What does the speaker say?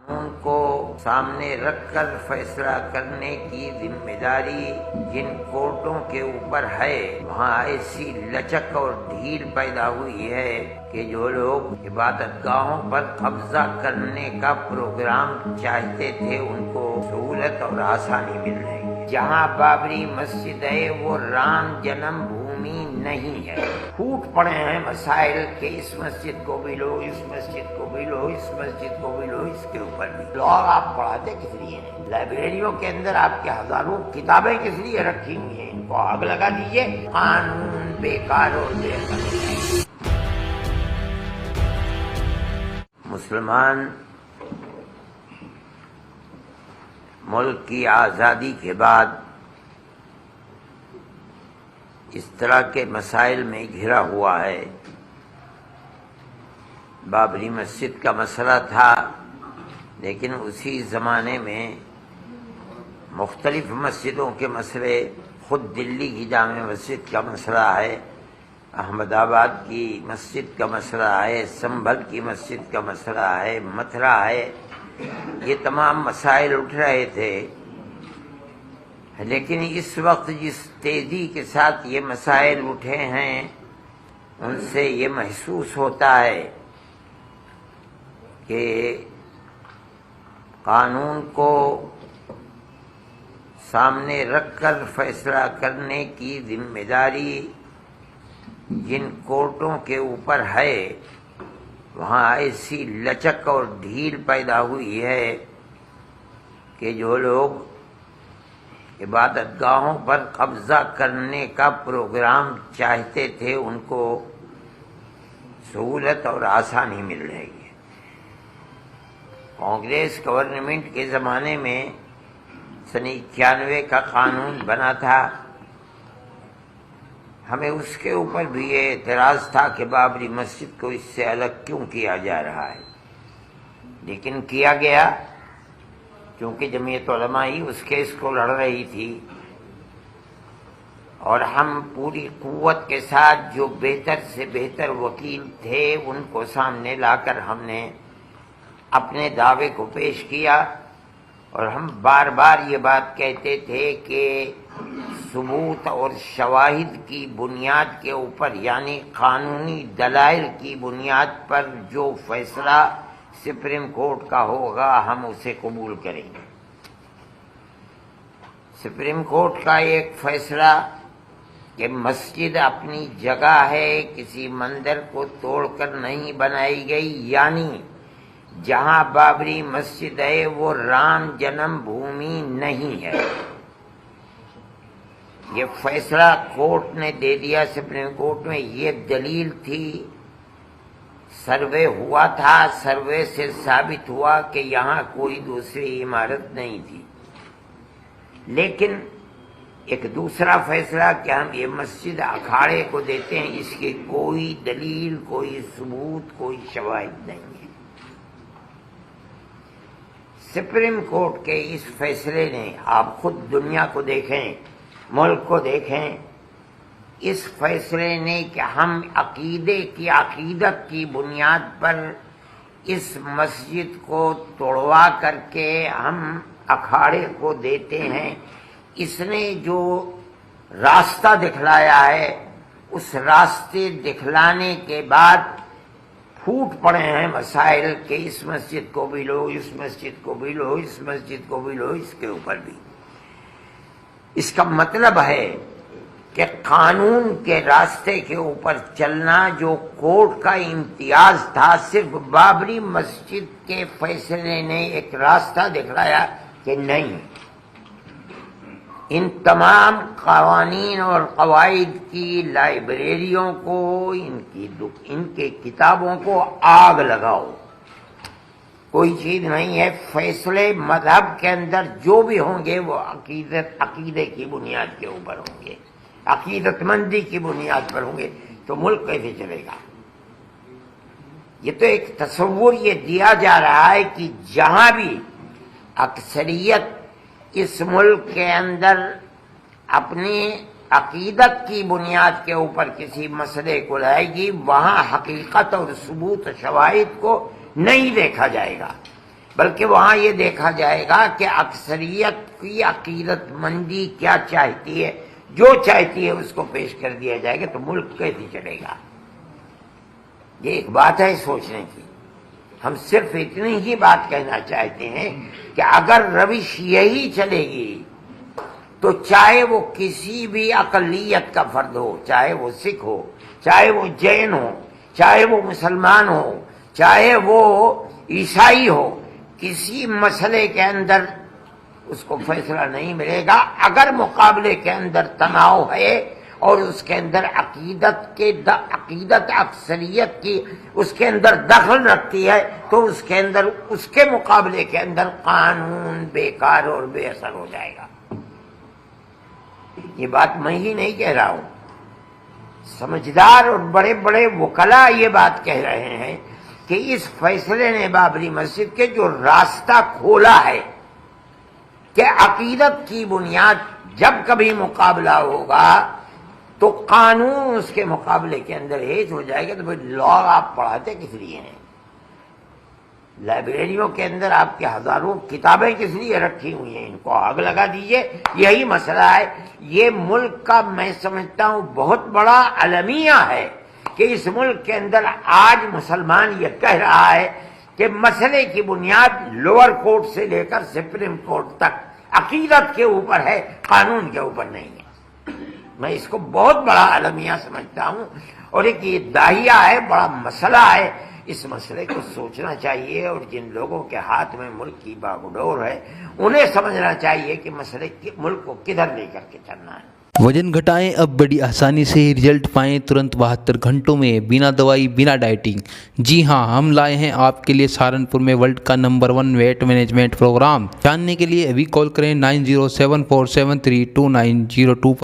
قانون کو سامنے رکھ کر فیصلہ کرنے کی ذمہ داری جن کورٹوں کے اوپر ہے، وہاں ایسی لچک اور ڈھیل پیدا ہوئی ہے کہ جو لوگ عبادت گاہوں پر قبضہ کرنے کا پروگرام چاہتے تھے ان کو سہولت اور آسانی مل رہی ہے۔ جہاں بابری مسجد ہے وہ رام جنم بھومی نہیں ہے۔ پھوٹ پڑے ہیں مسائل کہ اس مسجد کو بھی لو، اس مسجد کو بھی لو، اس مسجد کو بھی لو، اس کے اوپر بھی لو۔ آپ پڑھاتے کس لیے ہیں؟ لائبریریوں کے اندر آپ کے ہزاروں کتابیں کس لیے رکھی ہوئی ہیں؟ ان کو آگ لگا دیجیے۔ قانون بیکار اور بے قانونی۔ مسلمان ملک کی آزادی کے بعد اس طرح کے مسائل میں گھرا ہوا ہے۔ بابری مسجد کا مسئلہ تھا، لیکن اسی زمانے میں مختلف مسجدوں کے مسئلے، خود دلی کی جامع مسجد کا مسئلہ ہے، احمد آباد کی مسجد کا مسئلہ ہے، سنبھل کی مسجد کا مسئلہ ہے، متھرا ہے، یہ تمام مسائل اٹھ رہے تھے۔ لیکن اس وقت جس تیزی کے ساتھ یہ مسائل اٹھے ہیں ان سے یہ محسوس ہوتا ہے کہ قانون کو سامنے رکھ کر فیصلہ کرنے کی ذمہ داری جن کورٹوں کے اوپر ہے، وہاں ایسی لچک اور ڈھیل پیدا ہوئی ہے کہ جو لوگ عبادت گاہوں پر قبضہ کرنے کا پروگرام چاہتے تھے ان کو سہولت اور آسانی مل رہی ہے۔ کانگریس گورنمنٹ کے زمانے میں سن 91 کا قانون بنا تھا، ہمیں اس کے اوپر بھی یہ اعتراض تھا کہ بابری مسجد کو اس سے الگ کیوں کیا جا رہا ہے، لیکن کیا گیا کیونکہ جمعیت علماء ہی اس کیس کو لڑ رہی تھی، اور ہم پوری قوت کے ساتھ جو بہتر سے بہتر وکیل تھے ان کو سامنے لا کر ہم نے اپنے دعوے کو پیش کیا، اور ہم بار بار یہ بات کہتے تھے کہ ثبوت اور شواہد کی بنیاد کے اوپر، یعنی قانونی دلائل کی بنیاد پر جو فیصلہ سپریم کورٹ کا ہوگا ہم اسے قبول کریں گے۔ سپریم کورٹ کا ایک فیصلہ کہ مسجد اپنی جگہ ہے، کسی مندر کو توڑ کر نہیں بنائی گئی، یعنی جہاں بابری مسجد ہے وہ رام جنم بھومی نہیں ہے، یہ فیصلہ کورٹ نے دے دیا سپریم کورٹ میں۔ یہ دلیل تھی، سروے ہوا تھا، سروے سے ثابت ہوا کہ یہاں کوئی دوسری عمارت نہیں تھی۔ لیکن ایک دوسرا فیصلہ کہ ہم یہ مسجد اکھاڑے کو دیتے ہیں، اس کی کوئی دلیل، کوئی ثبوت، کوئی شواہد نہیں ہے۔ سپریم کورٹ کے اس فیصلے نے، آپ خود دنیا کو دیکھیں، ملک کو دیکھیں، اس فیصلے نے کہ ہم عقیدت کی بنیاد پر اس مسجد کو توڑوا کر کے ہم اکھاڑے کو دیتے ہیں، اس نے جو راستہ دکھلایا ہے، اس راستے دکھلانے کے بعد پھوٹ پڑے ہیں مسائل کہ اس مسجد کو بھی لو، اس مسجد کو بھی لو، اس مسجد کو بھی لو، اس کے اوپر بھی۔ اس کا مطلب ہے کہ قانون کے راستے کے اوپر چلنا جو کورٹ کا امتیاز تھا، صرف بابری مسجد کے فیصلے نے ایک راستہ دکھلایا کہ نہیں، ان تمام قوانین اور قواعد کی لائبریریوں کو، ان کے کتابوں کو آگ لگاؤ، کوئی چیز نہیں ہے۔ فیصلے مذہب کے اندر جو بھی ہوں گے وہ عقیدے کی بنیاد کے اوپر ہوں گے، عقیدت مندی کی بنیاد پر ہوں گے، تو ملک کیسے چلے گا؟ یہ تو ایک تصور یہ دیا جا رہا ہے کہ جہاں بھی اکثریت اس ملک کے اندر اپنی عقیدت کی بنیاد کے اوپر کسی مسئلے کو لائے گی، وہاں حقیقت اور ثبوت شواہد کو نہیں دیکھا جائے گا۔ بلکہ وہاں یہ دیکھا جائے گا کہ اکثریت کی عقیدت مندی کیا چاہتی ہے، جو چاہتی ہے اس کو پیش کر دیا جائے گا تو ملک کیسے چلے گا؟ یہ ایک بات ہے سوچنے کی۔ ہم صرف اتنی ہی بات کہنا چاہتے ہیں کہ اگر روش یہی چلے گی تو چاہے وہ کسی بھی اقلیت کا فرد ہو، چاہے وہ سکھ ہو، چاہے وہ جین ہو، چاہے وہ مسلمان ہو، چاہے وہ عیسائی ہو، کسی مسئلے کے اندر اس کو فیصلہ نہیں ملے گا اگر مقابلے کے اندر تناؤ ہے اور اس کے اندر عقیدت اکثریت کی اس کے اندر دخل رکھتی ہے تو اس کے اندر اس کے مقابلے کے اندر قانون بیکار اور بے اثر ہو جائے گا۔ یہ بات میں ہی نہیں کہہ رہا ہوں، سمجھدار اور بڑے بڑے وکلاء یہ بات کہہ رہے ہیں کہ اس فیصلے نے بابری مسجد کے جو راستہ کھولا ہے کہ عقیدت کی بنیاد جب کبھی مقابلہ ہوگا تو قانون اس کے مقابلے کے اندر ہیج ہو جائے گا۔ تو بھائی لا آپ پڑھاتے کس لیے ہیں؟ لائبریریوں کے اندر آپ کے ہزاروں کتابیں کس لیے رکھی ہوئی ہیں؟ ان کو آگ لگا دیجئے، یہی مسئلہ ہے۔ یہ ملک کا میں سمجھتا ہوں بہت بڑا المیہ ہے کہ اس ملک کے اندر آج مسلمان یہ کہہ رہا ہے کہ مسئلے کی بنیاد لوور کورٹ سے لے کر سپریم کورٹ تک عقیدت کے اوپر ہے، قانون کے اوپر نہیں ہے۔ میں اس کو بہت بڑا المیہ سمجھتا ہوں اور ایک یہ داہیہ ہے، بڑا مسئلہ ہے۔ اس مسئلے کو سوچنا چاہیے اور جن لوگوں کے ہاتھ میں ملک کی باگڈور ہے انہیں سمجھنا چاہیے کہ مسئلے ملک کو کدھر لے کر کے چلنا ہے۔ وزن گھٹائیں اب بڑی آسانی سے رزلٹ پائیں ترنت 72 گھنٹوں میں، بنا دوائی بنا ڈائٹنگ۔ جی ہاں، ہم لائے ہیں آپ کے لیے سہارنپور میں ورلڈ کا نمبر 1 ویٹ مینجمنٹ پروگرام۔ جاننے کے لیے ابھی کال کریں 9074732902 پر۔